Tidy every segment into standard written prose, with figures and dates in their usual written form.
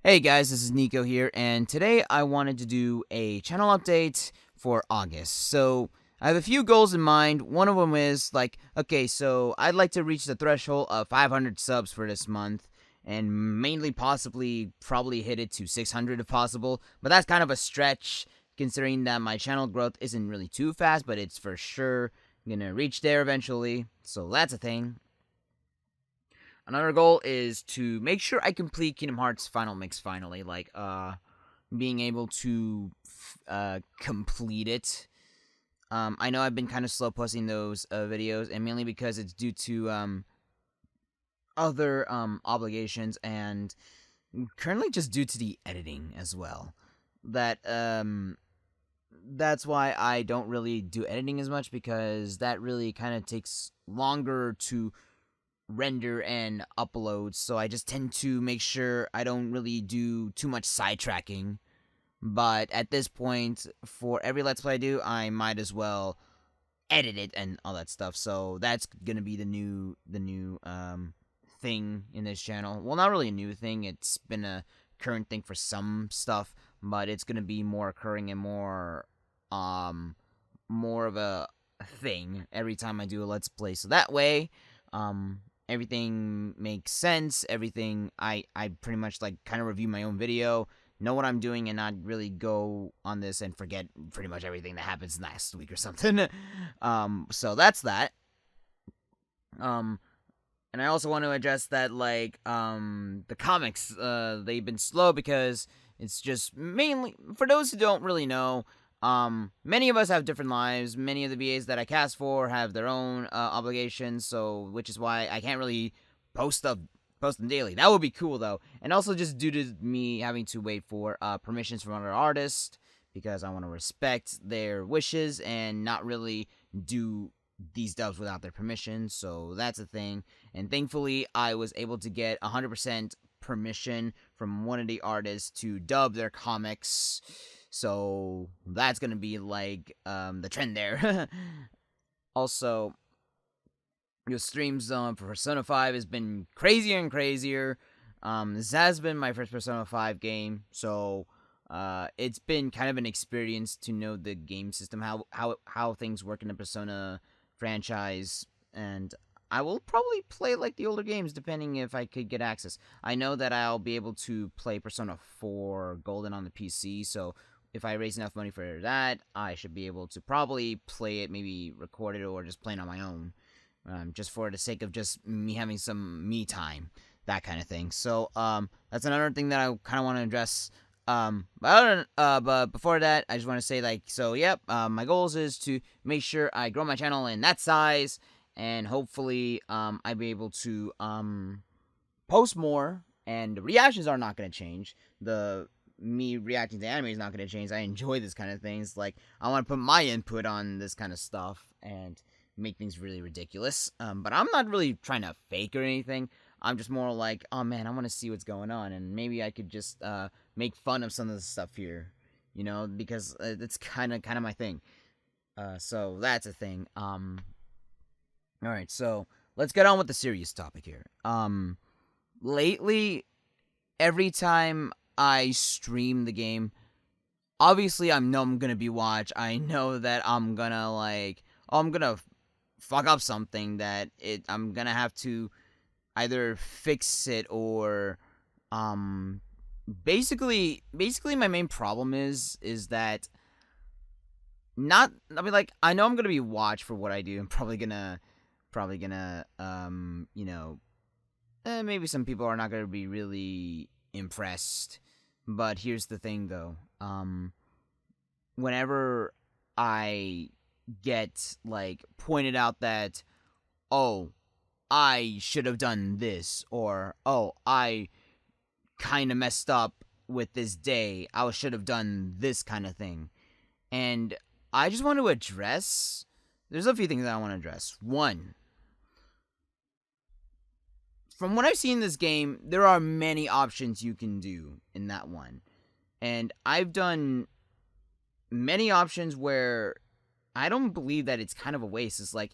Hey guys, this is Nico here, and today I wanted to do a channel update for August. So, I have a few goals in mind. One of them is okay, so I'd like to reach the threshold of 500 subs for this month, and mainly possibly probably hit it to 600 if possible. But that's kind of a stretch considering that my channel growth isn't really too fast, but it's for sure gonna reach there eventually. So, that's a thing. Another goal is to make sure I complete Kingdom Hearts Final Mix finally, being able to complete it. I know I've been kind of slow posting those videos, and mainly because it's due to other obligations and currently just due to the editing as well. That's why I don't really do editing as much, because that really kind of takes longer to render and upload, so I just tend to make sure I don't really do too much sidetracking. But at this point, for every Let's Play I do, I might as well edit it and all that stuff. So that's gonna be the new thing in this channel. Well, not really a new thing. It's been a current thing for some stuff, but it's gonna be more occurring and more of a thing every time I do a Let's Play. So that way, everything makes sense. Everything I pretty much kind of review my own video, know what I'm doing, and not really go on this and forget pretty much everything that happens next week or something. So that's that. Um, and I also want to address that the comics they've been slow because it's just mainly for those who don't really know. Many of us have different lives. Many of the VAs that I cast for have their own obligations, so which is why I can't really post them daily. That would be cool though, and also just due to me having to wait for permissions from other artists, because I want to respect their wishes and not really do these dubs without their permission. So that's a thing, and thankfully I was able to get 100% permission from one of the artists to dub their comics. So that's gonna be the trend there. Also, your streams for Persona 5 has been crazier and crazier. This has been my first Persona 5 game, so it's been kind of an experience to know the game system, how things work in the Persona franchise, and I will probably play like the older games depending if I could get access. I know that I'll be able to play Persona 4 Golden on the PC, so if I raise enough money for that, I should be able to probably play it, maybe record it, or just play it on my own, just for the sake of just me having some me time, that kind of thing. So that's another thing that I kind of want to address. But before that, I just want to say yep. My goals is to make sure I grow my channel in that size, and hopefully I'll be able to post more. And the reactions are not going to change. The me reacting to anime is not going to change. I enjoy this kind of things. I want to put my input on this kind of stuff and make things really ridiculous. But I'm not really trying to fake or anything. I'm just more like, oh man, I want to see what's going on, and maybe I could just make fun of some of the stuff here, because it's kind of my thing. So that's a thing. All right, so let's get on with the serious topic here. Lately, every time I stream the game, obviously I know I'm gonna be watched. I know that I'm gonna fuck up something that I'm gonna have to either fix it or um basically my main problem is that not I mean I know I'm gonna be watched for what I do. I'm probably gonna maybe some people are not gonna be really impressed. But here's the thing though. Whenever I get pointed out that, oh, I should have done this, or oh, I kind of messed up with this day, I should have done this kind of thing. And I just want to address, there's a few things that I want to address. One, from what I've seen in this game, there are many options you can do in that one. And I've done many options where I don't believe that it's kind of a waste. It's like,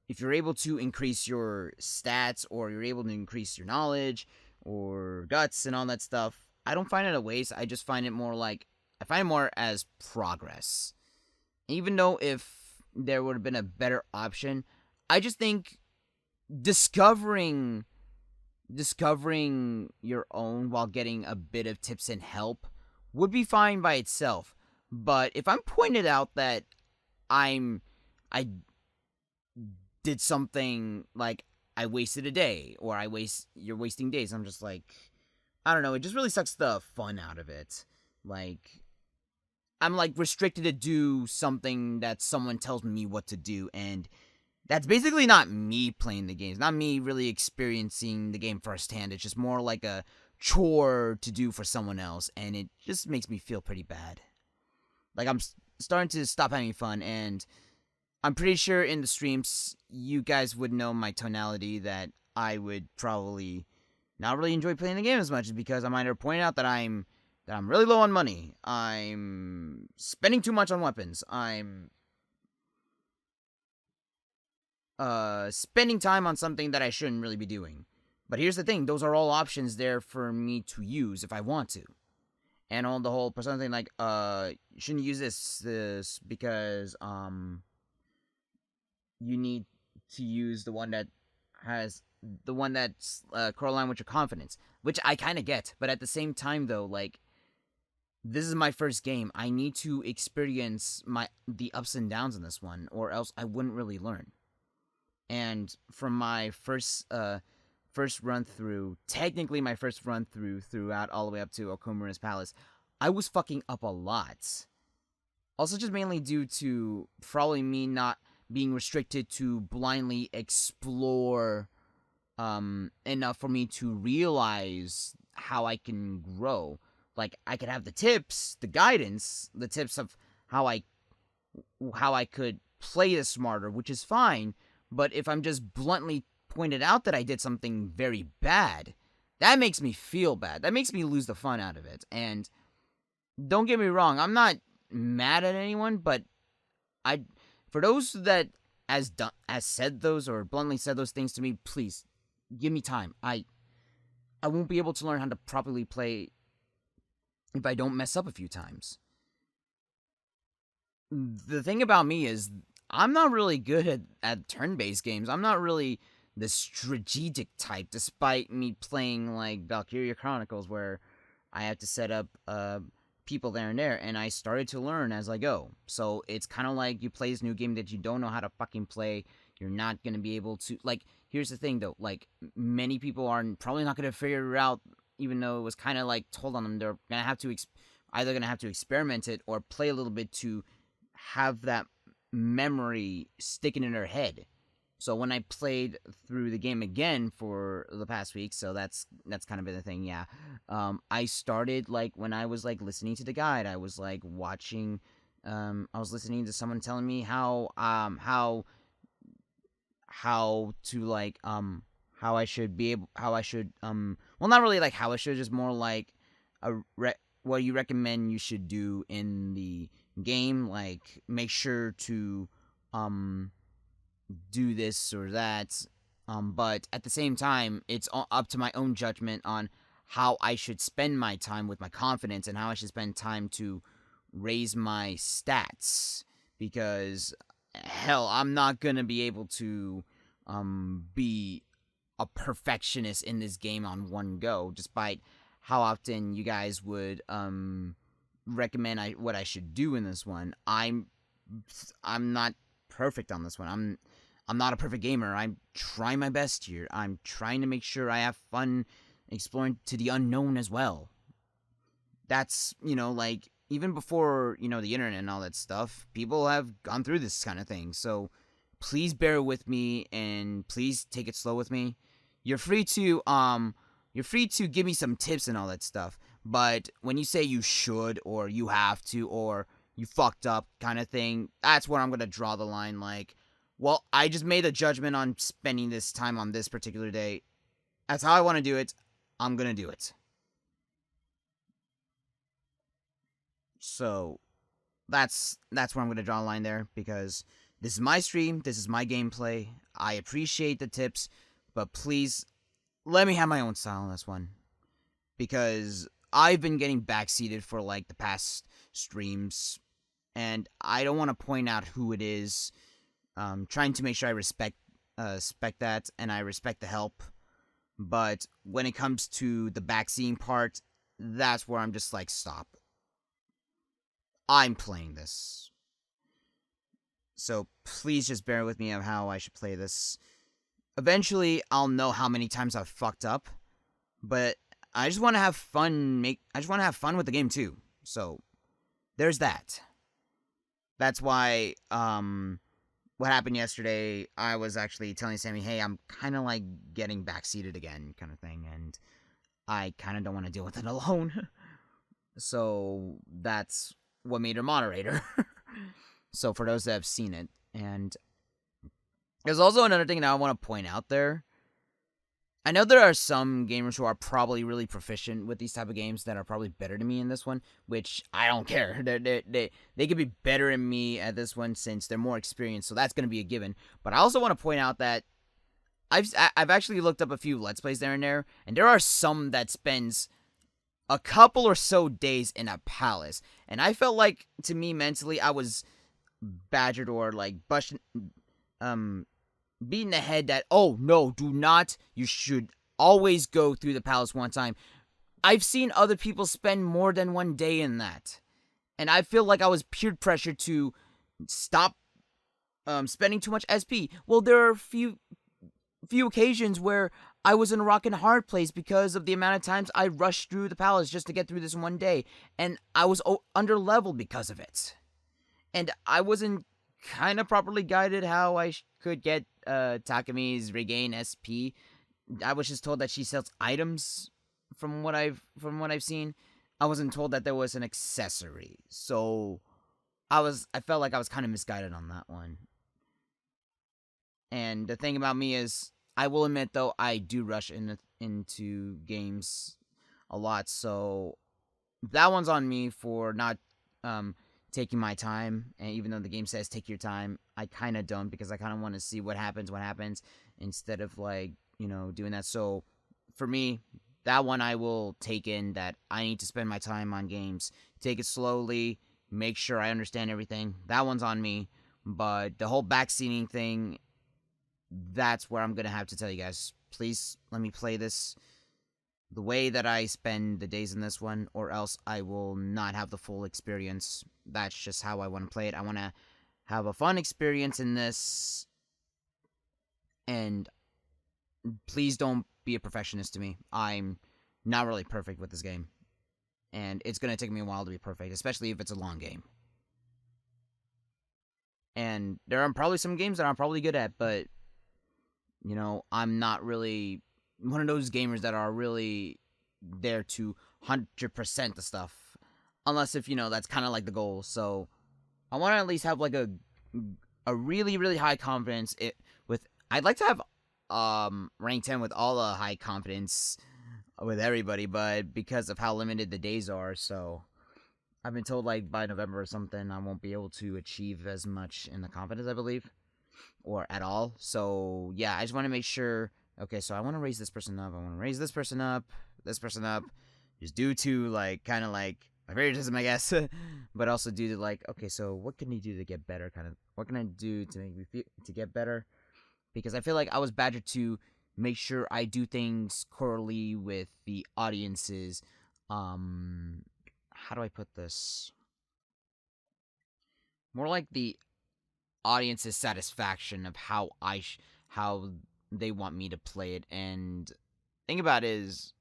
if you're able to increase your stats, or you're able to increase your knowledge or guts and all that stuff, I don't find it a waste. I just find it more like I find it more as progress. Even though if there would have been a better option, I just think discovering your own while getting a bit of tips and help would be fine by itself. But if I'm pointed out that I did something like I wasted a day or you're wasting days, I'm just like, I don't know, it just really sucks the fun out of it. Like, I'm like restricted to do something that someone tells me what to do, and that's basically not me playing the game. It's not me really experiencing the game firsthand. It's just more like a chore to do for someone else, and it just makes me feel pretty bad. Like, I'm starting to stop having fun, and I'm pretty sure in the streams you guys would know my tonality that I would probably not really enjoy playing the game as much, because I'm either pointing out that I'm really low on money, I'm spending too much on weapons, I'm spending time on something that I shouldn't really be doing. But here's the thing, those are all options there for me to use if I want to. And on the whole persona thing, like, you shouldn't use this because, you need to use the one that's correlated with your confidence, which I kind of get. But at the same time, though, like, this is my first game. I need to experience the ups and downs in this one, or else I wouldn't really learn. And from my first run through, technically my first run throughout all the way up to Okumura's Palace, I was fucking up a lot. Also, just mainly due to probably me not being restricted to blindly explore enough for me to realize how I can grow. Like, I could have the tips, the guidance, the tips of how I could play this smarter, which is fine. But if I'm just bluntly pointed out that I did something very bad, that makes me feel bad. That makes me lose the fun out of it. And don't get me wrong, I'm not mad at anyone, but for those that as said those or bluntly said those things to me, please give me time. I won't be able to learn how to properly play if I don't mess up a few times. The thing about me is I'm not really good at turn-based games. I'm not really the strategic type, despite me playing like Valkyria Chronicles, where I have to set up people there and there, and I started to learn as I go. So it's kind of like you play this new game that you don't know how to fucking play. You're not going to be able to, like, here's the thing though, like, many people are probably not going to figure it out, even though it was kind of like told on them. They're going to have to either going to have to experiment it or play a little bit to have that memory sticking in their head. So when I played through the game again for the past week, so that's kind of been the thing, yeah. I started, like, when I was, like, listening to the guide, I was, like, watching, I was listening to someone telling me how to, like, how I should be able, how I should, well, not really, like, how I should, just more like, what you recommend you should do in the game, like, make sure to, do this or that, but at the same time, it's up to my own judgment on how I should spend my time with my confidence and how I should spend time to raise my stats, because hell, I'm not gonna be able to be a perfectionist in this game on one go, despite how often you guys would recommend what I should do in this one. I'm not perfect on this one. I'm not a perfect gamer. I'm trying my best here. I'm trying to make sure I have fun exploring to the unknown as well. That's, like, even before, the internet and all that stuff, people have gone through this kind of thing. So please bear with me and please take it slow with me. You're free to give me some tips and all that stuff. But when you say you should or you have to or you fucked up kind of thing, that's where I'm going to draw the line. Like, well, I just made a judgment on spending this time on this particular day. That's how I want to do it. I'm going to do it. So that's where I'm going to draw a line there, because this is my stream. This is my gameplay. I appreciate the tips, but please let me have my own style on this one, because I've been getting backseated for like the past streams, and I don't want to point out who it is. Trying to make sure I respect that, and I respect the help. But when it comes to the backseating part, that's where I'm just like, stop. I'm playing this. So please just bear with me on how I should play this. Eventually, I'll know how many times I've fucked up, but I just want to have fun. I just want to have fun with the game too. So there's that. That's why what happened yesterday, I was actually telling Sammy, hey, I'm kind of like getting backseated again, kind of thing, and I kind of don't want to deal with it alone. So that's what made her moderator. So for those that have seen it, and there's also another thing that I want to point out there. I know there are some gamers who are probably really proficient with these type of games that are probably better than me in this one, which I don't care. They could be better than me at this one since they're more experienced, so that's going to be a given. But I also want to point out that I've actually looked up a few Let's Plays there, and there are some that spends a couple or so days in a palace, and I felt like, to me, mentally, I was badgered or like beaten the head that, oh no, do not, you should always go through the palace one time. I've seen other people spend more than one day in that, and I feel like I was peer pressured to stop spending too much SP. Well, there are a few occasions where I was in a rock and hard place because of the amount of times I rushed through the palace just to get through this one day, and I was under leveled because of it. And I wasn't kind of properly guided how I could get Takemi's regain SP. I was just told that she sells items from what I've seen. I wasn't told that there was an accessory. So I felt like I was kind of misguided on that one. And the thing about me is, I will admit though, I do rush into games a lot. So that one's on me for not taking my time, and even though the game says take your time, I kind of don't, because I kind of want to see what happens instead of like, doing that. So for me, that one I will take in, that I need to spend my time on games, take it slowly, make sure I understand everything. That one's on me. But the whole backseating thing, that's where I'm gonna have to tell you guys, please let me play this the way that I spend the days in this one, or else I will not have the full experience. That's just how I want to play it. I want to have a fun experience in this, and please don't be a perfectionist to me. I'm not really perfect with this game, and it's going to take me a while to be perfect, especially if it's a long game. And there are probably some games that I'm probably good at, but, I'm not really one of those gamers that are really there to 100% the stuff, unless if that's kind of like the goal. So I want to at least have like a really, really high confidence I'd like to have rank 10 with all the high confidence with everybody, but because of how limited the days are, so I've been told like by November or something I won't be able to achieve as much in the confidence, I believe, or at all. So yeah, I just want to make sure. Okay, so I want to raise this person up. I want to raise this person up, just due to, like, kind of like my favoritism, I guess, but also due to, like, okay, so what can you do to get better, what can I do to make me to get better? Because I feel like I was badgered to make sure I do things correlate with the audience's, how do I put this? More like the audience's satisfaction of how how they want me to play it. And thing of that is,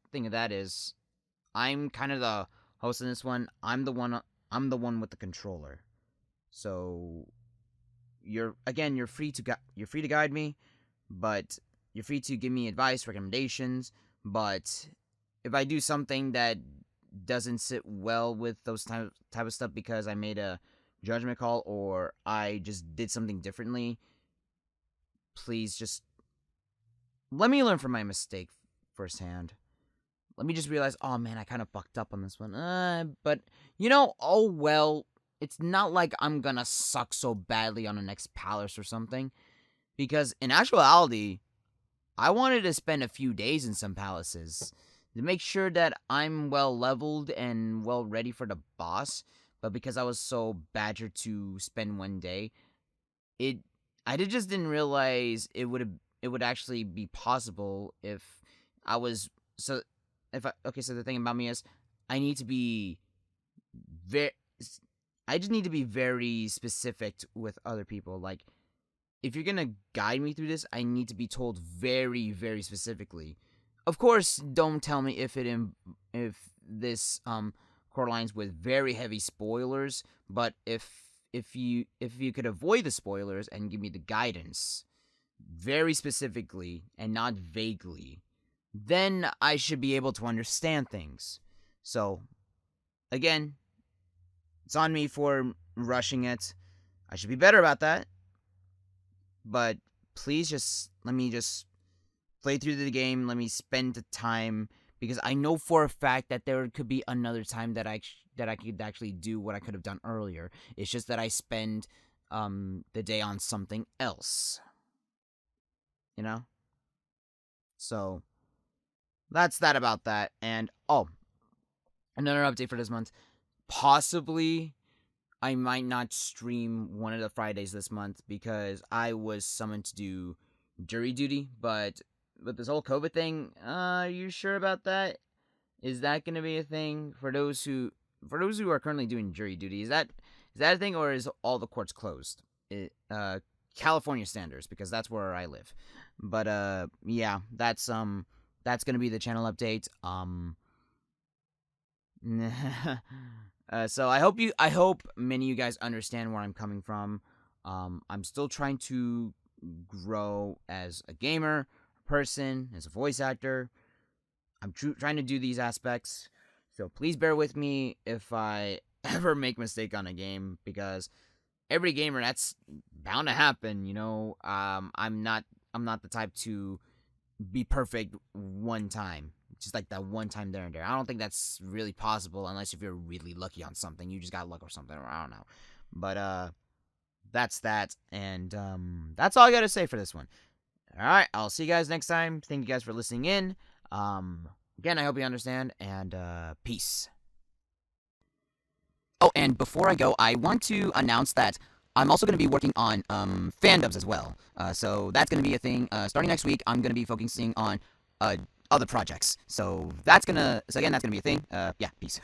I'm kind of the host in this one. I'm the one with the controller. So you're free to guide me, but you're free to give me advice, recommendations. But if I do something that doesn't sit well with those type of stuff because I made a judgment call or I just did something differently, please just let me learn from my mistake firsthand. Let me just realize, oh man, I kind of fucked up on this one. But, oh well, it's not like I'm gonna suck so badly on the next palace or something. Because in actuality, I wanted to spend a few days in some palaces. to make sure that I'm well leveled and well ready for the boss. But because I was so badgered to spend one day, it just didn't realize it would actually be possible if I was so if I okay. So the thing about me is, I need to be very. I just need to be very specific with other people. Like, if you're gonna guide me through this, I need to be told very, very specifically. Of course, don't tell me if this correlines with very heavy spoilers. But if you could avoid the spoilers and give me the guidance very specifically and not vaguely, then I should be able to understand things. So, again, it's on me for rushing it. I should be better about that. But please just let me just play through the game. Let me spend the time, because I know for a fact that there could be another time that I could actually do what I could have done earlier. It's just that I spend the day on something else. You know? So that's that about that. And another update for this month. Possibly I might not stream one of the Fridays this month because I was summoned to do jury duty. But with this whole COVID thing, are you sure about that? Is that going to be a thing for those who are currently doing jury duty? Is that a thing, or is all the courts closed? California standards, because that's where I live. But yeah, that's going to be the channel update. So I hope many of you guys understand where I'm coming from. I'm still trying to grow as a gamer, person, as a voice actor. I'm trying to do these aspects. So please bear with me if I ever make a mistake on a game, because every gamer, that's bound to happen, you know. I'm not the type to be perfect one time. Just like that one time there and there. I don't think that's really possible unless if you're really lucky on something. You just got luck or something, or I don't know. But that's that, and that's all I gotta say for this one. Alright, I'll see you guys next time. Thank you guys for listening in. Again, I hope you understand, and peace. Oh, and before I go, I want to announce that I'm also going to be working on fandoms as well. So that's going to be a thing. Starting next week, I'm going to be focusing on other projects. So that's gonna be a thing. Yeah, peace.